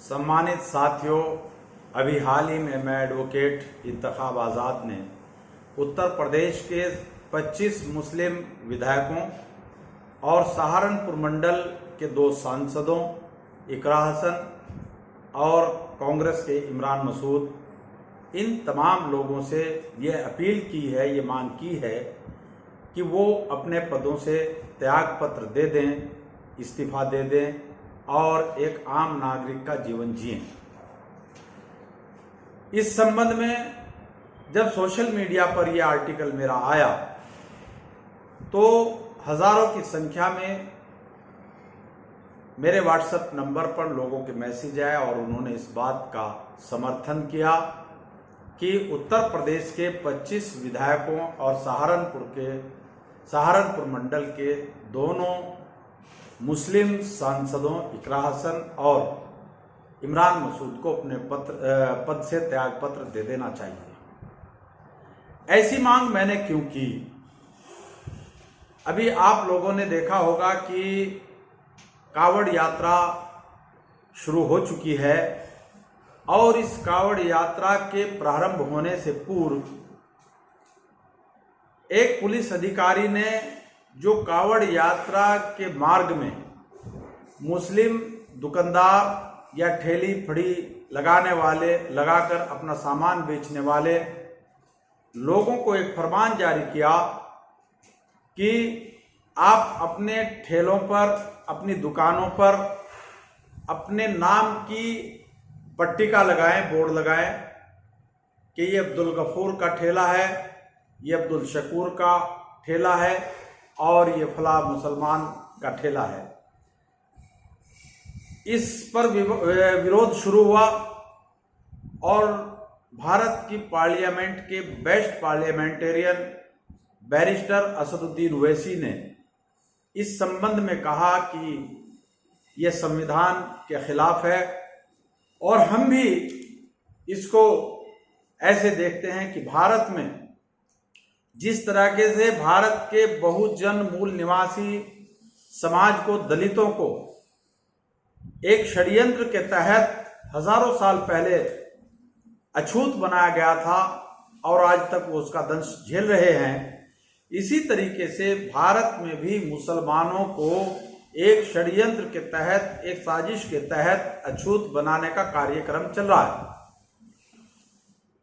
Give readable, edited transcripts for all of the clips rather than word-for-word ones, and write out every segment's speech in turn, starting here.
सम्मानित साथियों, अभी हाल ही में मैं एडवोकेट इंतखाब आज़ाद ने उत्तर प्रदेश के 25 मुस्लिम विधायकों और सहारनपुर मंडल के 2 सांसदों इकरा हसन और कांग्रेस के इमरान मसूद, इन तमाम लोगों से ये अपील की है, ये मांग की है कि वो अपने पदों से त्याग पत्र दे दें, इस्तीफा दे दें और एक आम नागरिक का जीवन जिएं। इस संबंध में जब सोशल मीडिया पर यह आर्टिकल मेरा आया तो हजारों की संख्या में मेरे व्हाट्सएप नंबर पर लोगों के मैसेज आए और उन्होंने इस बात का समर्थन किया कि उत्तर प्रदेश के 25 विधायकों और सहारनपुर मंडल के दोनों मुस्लिम सांसदों इकरा हसन और इमरान मसूद को अपने पद से त्याग पत्र दे देना चाहिए। ऐसी मांग मैंने क्यों की? अभी आप लोगों ने देखा होगा कि कावड़ यात्रा शुरू हो चुकी है और इस कावड़ यात्रा के प्रारंभ होने से पूर्व एक पुलिस अधिकारी ने जो कावड़ यात्रा के मार्ग में मुस्लिम दुकानदार या ठेली फड़ी लगाकर अपना सामान बेचने वाले लोगों को एक फरमान जारी किया कि आप अपने ठेलों पर, अपनी दुकानों पर अपने नाम की पट्टिका लगाएं, बोर्ड लगाएं कि ये अब्दुल गफूर का ठेला है, ये अब्दुल शकूर का ठेला है और ये फला मुसलमान का ठेला है। इस पर विरोध शुरू हुआ और भारत की पार्लियामेंट के best parliamentarian barrister Asaduddin Owaisi ने इस संबंध में कहा कि यह संविधान के खिलाफ है और हम भी इसको ऐसे देखते हैं कि भारत में जिस तरीके से भारत के बहुजन मूल निवासी समाज को, दलितों को एक षड्यंत्र के तहत हजारों साल पहले अछूत बनाया गया था और आज तक वो उसका दंश झेल रहे हैं, इसी तरीके से भारत में भी मुसलमानों को एक षड्यंत्र के तहत, एक साजिश के तहत अछूत बनाने का कार्यक्रम चल रहा है।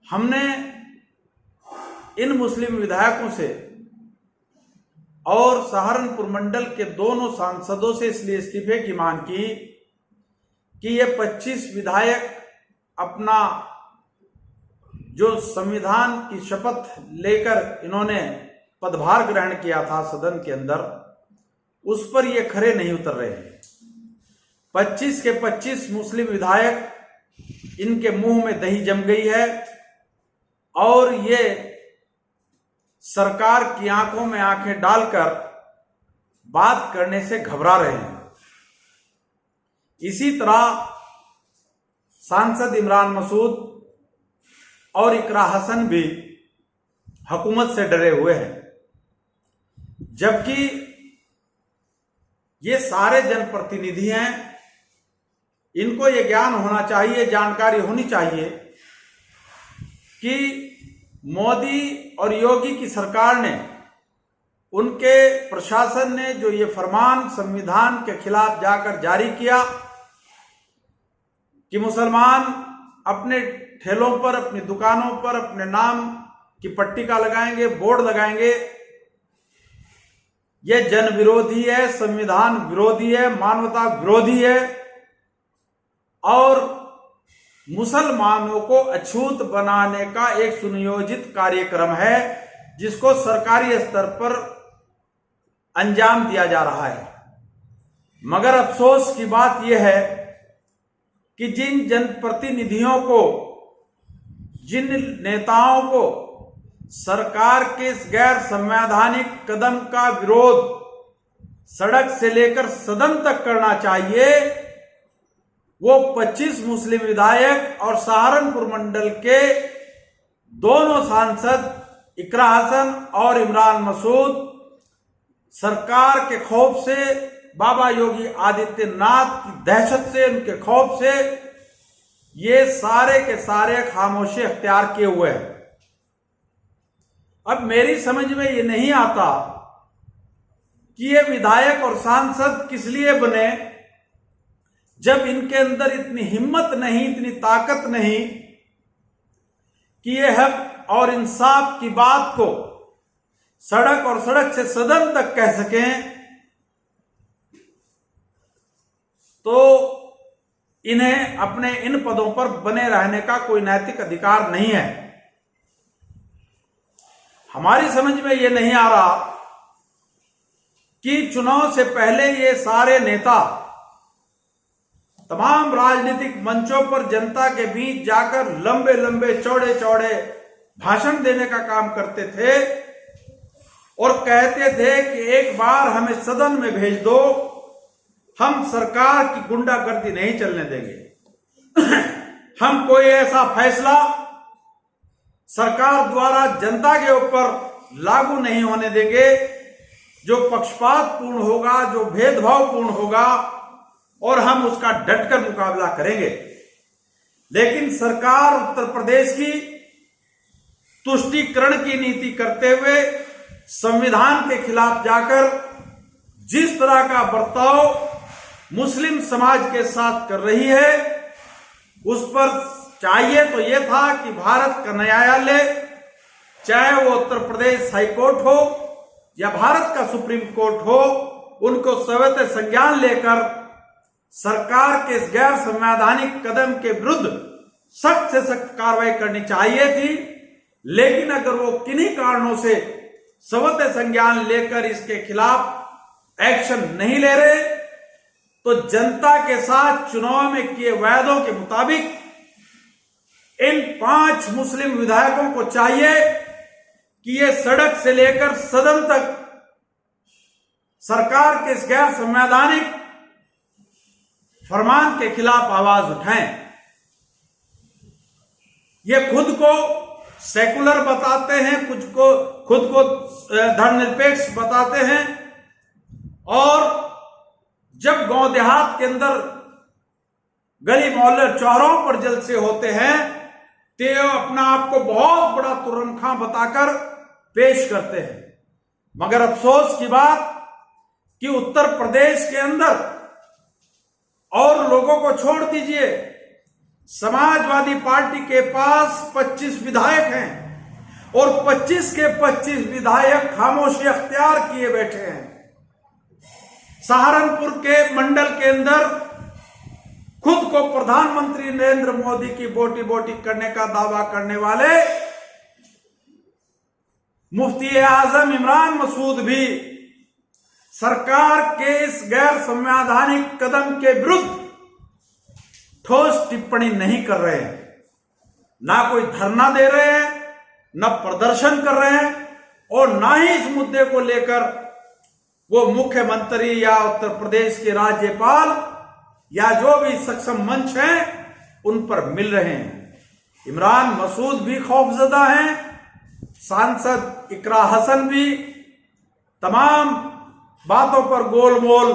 हमने इन मुस्लिम विधायकों से और सहारनपुर मंडल के दोनों सांसदों से इसलिए इस्तीफे की मांग की कि ये 25 विधायक अपना जो संविधान की शपथ लेकर इन्होंने पदभार ग्रहण किया था सदन के अंदर, उस पर ये खरे नहीं उतर रहे हैं। 25 के 25 मुस्लिम विधायक, इनके मुंह में दही जम गई है और ये सरकार की आंखों में आंखें डालकर बात करने से घबरा रहे हैं। इसी तरह सांसद इमरान मसूद और इकरा हसन भी हुकूमत से डरे हुए हैं, जबकि ये सारे जनप्रतिनिधि हैं। इनको ये ज्ञान होना चाहिए, जानकारी होनी चाहिए कि मोदी और योगी की सरकार ने, उनके प्रशासन ने जो ये फरमान संविधान के खिलाफ जाकर जारी किया कि मुसलमान अपने ठेलों पर, अपनी दुकानों पर अपने नाम की पट्टिका लगाएंगे, बोर्ड लगाएंगे, यह जन विरोधी है, संविधान विरोधी है, मानवता विरोधी है और मुसलमानों को अछूत बनाने का एक सुनियोजित कार्यक्रम है जिसको सरकारी स्तर पर अंजाम दिया जा रहा है। मगर अफसोस की बात यह है कि जिन जनप्रतिनिधियों को, जिन नेताओं को सरकार के इस गैर संवैधानिक कदम का विरोध सड़क से लेकर सदन तक करना चाहिए, वो 25 मुस्लिम विधायक और सहारनपुर मंडल के दोनों सांसद इकरा हसन और इमरान मसूद सरकार के खौफ से, बाबा योगी आदित्यनाथ की दहशत से, उनके खौफ से ये सारे के सारे खामोशी अख्तियार किए हुए हैं। अब मेरी समझ में ये नहीं आता कि ये विधायक और सांसद किस लिए बने, जब इनके अंदर इतनी हिम्मत नहीं, इतनी ताकत नहीं कि ये हक और इंसाफ की बात को सड़क और सड़क से सदन तक कह सकें। तो इन्हें अपने इन पदों पर बने रहने का कोई नैतिक अधिकार नहीं है। हमारी समझ में यह नहीं आ रहा कि चुनाव से पहले ये सारे नेता तमाम राजनीतिक मंचों पर जनता के बीच जाकर लंबे लंबे चौड़े चौड़े भाषण देने का काम करते थे और कहते थे कि एक बार हमें सदन में भेज दो, हम सरकार की गुंडागर्दी नहीं चलने देंगे। हम कोई ऐसा फैसला सरकार द्वारा जनता के ऊपर लागू नहीं होने देंगे जो पक्षपातपूर्ण होगा, जो भेदभावपूर्ण होगा, और हम उसका डटकर मुकाबला करेंगे। लेकिन सरकार उत्तर प्रदेश की तुष्टीकरण की नीति करते हुए संविधान के खिलाफ जाकर जिस तरह का बर्ताव मुस्लिम समाज के साथ कर रही है, उस पर चाहिए तो यह था कि भारत का न्यायालय, चाहे वो उत्तर प्रदेश हाईकोर्ट हो या भारत का सुप्रीम कोर्ट हो, उनको सवित संज्ञान लेकर सरकार के इस गैर संवैधानिक कदम के विरुद्ध सख्त से सख्त कार्रवाई करनी चाहिए थी। लेकिन अगर वो किन्हीं कारणों से सवित संज्ञान लेकर इसके खिलाफ एक्शन नहीं ले रहे, तो जनता के साथ चुनाव में किए वायदों के मुताबिक इन 5 मुस्लिम विधायकों को चाहिए कि ये सड़क से लेकर सदन तक सरकार के इस गैर संवैधानिक फरमान के खिलाफ आवाज उठाएं। ये खुद को सेकुलर बताते हैं, खुद को धर्मनिरपेक्ष बताते हैं, और जब गांव देहात के अंदर गली मोहल्ले चौराहों पर जलसे होते हैं तो अपना आप को बहुत बड़ा तुरंखा बताकर पेश करते हैं। मगर अफसोस की बात कि उत्तर प्रदेश के अंदर, और लोगों को छोड़ दीजिए, समाजवादी पार्टी के पास 25 विधायक हैं और 25 के 25 विधायक खामोशी अख्तियार किए बैठे हैं। सहारनपुर के मंडल के अंदर खुद को प्रधानमंत्री नरेंद्र मोदी की बोटी बोटी करने का दावा करने वाले मुफ्ती आजम इमरान मसूद भी सरकार के इस गैर संवैधानिक कदम के विरुद्ध ठोस टिप्पणी नहीं कर रहे हैं। ना कोई धरना दे रहे हैं, न प्रदर्शन कर रहे हैं, और ना ही इस मुद्दे को लेकर वो मुख्यमंत्री या उत्तर प्रदेश के राज्यपाल या जो भी सक्षम मंच हैं उन पर मिल रहे हैं। इमरान मसूद भी खौफजदा हैं, सांसद इकरा हसन भी तमाम बातों पर गोलमोल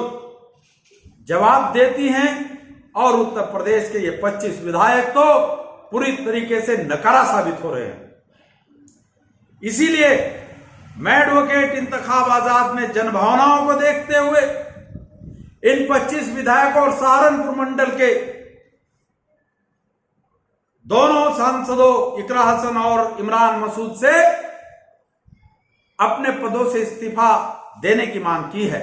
जवाब देती हैं, और उत्तर प्रदेश के ये 25 विधायक तो पूरी तरीके से नकारा साबित हो रहे हैं। इसीलिए मैं एडवोकेट इंतखाब आजाद में जनभावनाओं को देखते हुए इन 25 विधायकों और सहारनपुर मंडल के दोनों सांसदों इकरा हसन और इमरान मसूद से अपने पदों से इस्तीफा देने की मांग की है।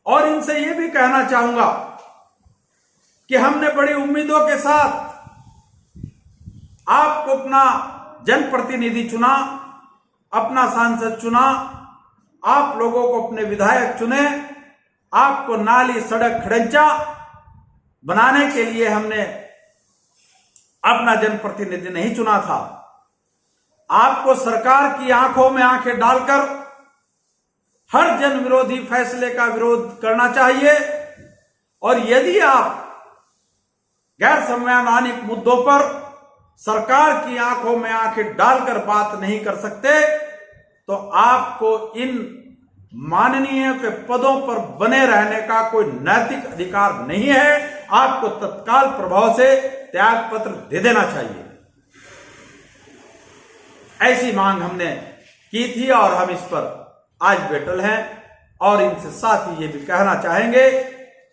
और इनसे यह भी कहना चाहूंगा कि हमने बड़ी उम्मीदों के साथ आपको अपना जनप्रतिनिधि चुना, अपना सांसद चुना, आप लोगों को अपने विधायक चुने, आपको नाली सड़क खड़ंचा बनाने के लिए हमने अपना जनप्रतिनिधि नहीं चुना था। आपको सरकार की आंखों में आंखें डालकर हर जन विरोधी फैसले का विरोध करना चाहिए, और यदि आप गैर संवैधानिक मुद्दों पर सरकार की आंखों में आंखें डालकर बात नहीं कर सकते, तो आपको इन माननीय के पदों पर बने रहने का कोई नैतिक अधिकार नहीं है। आपको तत्काल प्रभाव से त्याग पत्र दे देना चाहिए। ऐसी मांग हमने की थी और हम इस पर आज बैठल हैं। और इनसे साथ ही ये भी कहना चाहेंगे,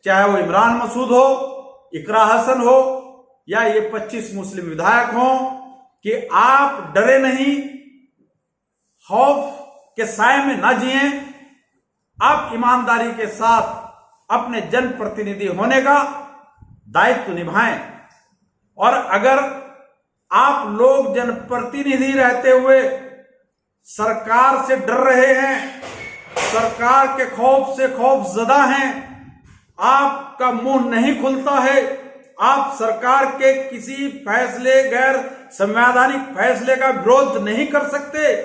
चाहे वो इमरान मसूद हो, इकरा हसन हो या ये 25 मुस्लिम विधायक हों, कि आप डरे नहीं, खौफ के साए में ना जिए। आप ईमानदारी के साथ अपने जनप्रतिनिधि होने का दायित्व निभाएं। और अगर आप लोग जनप्रतिनिधि रहते हुए सरकार से डर रहे हैं, सरकार के खौफ से खौफजदा हैं, आपका मुंह नहीं खुलता है, आप सरकार के किसी फैसले, गैर संवैधानिक फैसले का विरोध नहीं कर सकते,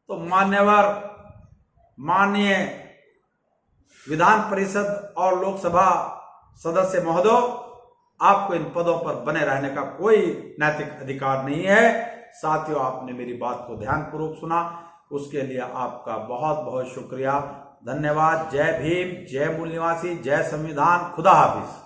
तो माननीय विधान परिषद और लोकसभा सदस्य महोदय, आपको इन पदों पर बने रहने का कोई नैतिक अधिकार नहीं है। साथियों, आपने मेरी बात को ध्यानपूर्वक सुना, उसके लिए आपका बहुत बहुत शुक्रिया, धन्यवाद। जय भीम, जय मूल निवासी, जय संविधान, खुदा हाफिज।